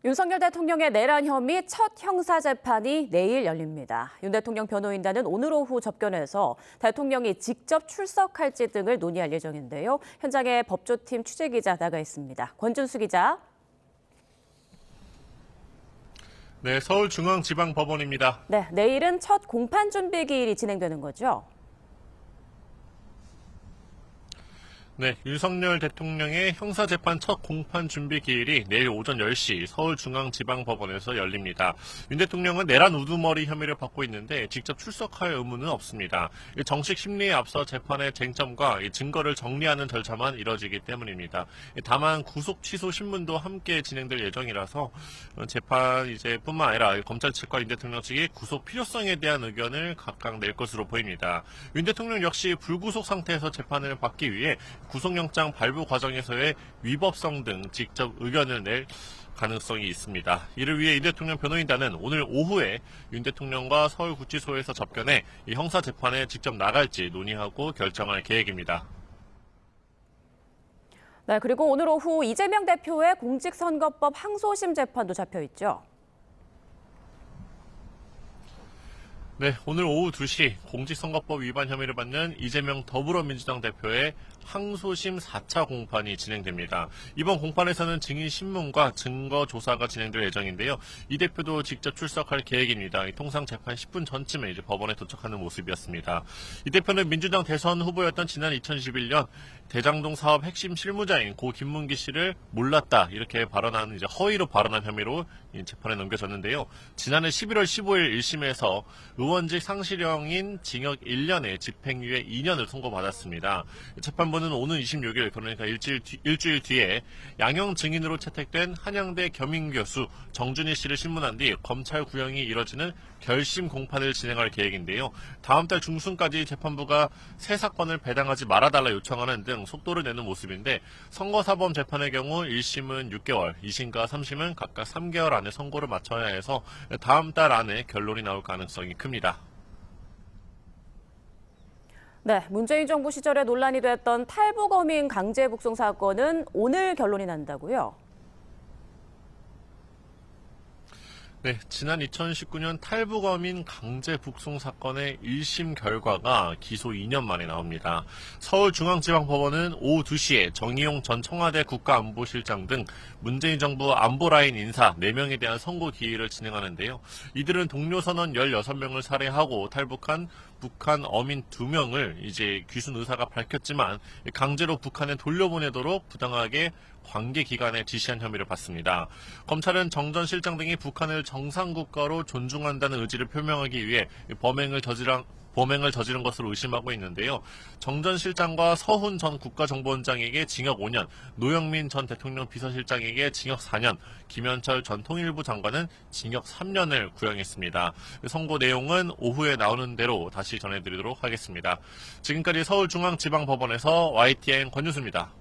윤석열 대통령의 내란 혐의 첫 형사재판이 내일 열립니다. 윤 대통령 변호인단은 오늘 오후 접견해서 대통령이 직접 출석할지 등을 논의할 예정인데요. 현장에 법조팀 취재기자 나가 있습니다. 권준수 기자. 네, 서울중앙지방법원입니다. 네, 내일은 첫 공판 준비 기일이 진행되는 거죠? 네, 윤석열 대통령의 형사재판 첫 공판 준비 기일이 내일 오전 10시 서울중앙지방법원에서 열립니다. 윤 대통령은 내란 우두머리 혐의를 받고 있는데 직접 출석할 의무는 없습니다. 정식 심리에 앞서 재판의 쟁점과 증거를 정리하는 절차만 이뤄지기 때문입니다. 다만 구속 취소 신문도 함께 진행될 예정이라서 재판 뿐만 아니라 검찰 측과 윤 대통령 측이 구속 필요성에 대한 의견을 각각 낼 것으로 보입니다. 윤 대통령 역시 불구속 상태에서 재판을 받기 위해 구속영장 발부 과정에서의 위법성 등 직접 의견을 낼 가능성이 있습니다. 이를 위해 윤 대통령 변호인단은 오늘 오후에 윤 대통령과 서울구치소에서 접견해 이 형사재판에 직접 나갈지 논의하고 결정할 계획입니다. 네, 그리고 오늘 오후 이재명 대표의 공직선거법 항소심 재판도 잡혀 있죠. 네, 오늘 오후 2시 공직선거법 위반 혐의를 받는 이재명 더불어민주당 대표의 항소심 4차 공판이 진행됩니다. 이번 공판에서는 증인 신문과 증거 조사가 진행될 예정인데요. 이 대표도 직접 출석할 계획입니다. 통상 재판 10분 전쯤에 법원에 도착하는 모습이었습니다. 이 대표는 민주당 대선 후보였던 지난 2011년 대장동 사업 핵심 실무자인 고 김문기 씨를 몰랐다 이렇게 발언한 허위로 발언한 혐의로 재판에 넘겨졌는데요. 지난해 11월 15일 1심에서 의원직 상실형인 징역 1년에 집행유예 2년을 선고받았습니다. 재판부는 오는 26일 그러니까 일주일 뒤에 양형 증인으로 채택된 한양대 겸임교수 정준희 씨를 신문한 뒤 검찰 구형이 이뤄지는 결심 공판을 진행할 계획인데요. 다음 달 중순까지 재판부가 새 사건을 배당하지 말아달라 요청하는 등 속도를 내는 모습인데 선거사범 재판의 경우 1심은 6개월, 2심과 3심은 각각 3개월 안에 선고를 마쳐야 해서 다음 달 안에 결론이 나올 가능성이 큽니다. 네, 문재인 정부 시절에 논란이 됐던 탈북어민 강제 북송 사건은 오늘 결론이 난다고요? 네, 지난 2019년 탈북어민 강제 북송 사건의 1심 결과가 기소 2년 만에 나옵니다. 서울중앙지방법원은 오후 2시에 정의용 전 청와대 국가안보실장 등 문재인 정부 안보라인 인사 4명에 대한 선고 기일을 진행하는데요. 이들은 동료선원 16명을 살해하고 탈북한 북한 어민 2명을 귀순 의사가 밝혔지만 강제로 북한에 돌려보내도록 부당하게 관계기관에 지시한 혐의를 받습니다. 검찰은 정 전 실장 등이 북한을 정상국가로 존중한다는 의지를 표명하기 위해 범행을 저지른 것으로 의심하고 있는데요. 정 전 실장과 서훈 전 국가정보원장에게 징역 5년, 노영민 전 대통령 비서실장에게 징역 4년, 김현철 전 통일부 장관은 징역 3년을 구형했습니다. 선고 내용은 오후에 나오는 대로 다시 전해드리도록 하겠습니다. 지금까지 서울중앙지방법원에서 YTN 권유수입니다.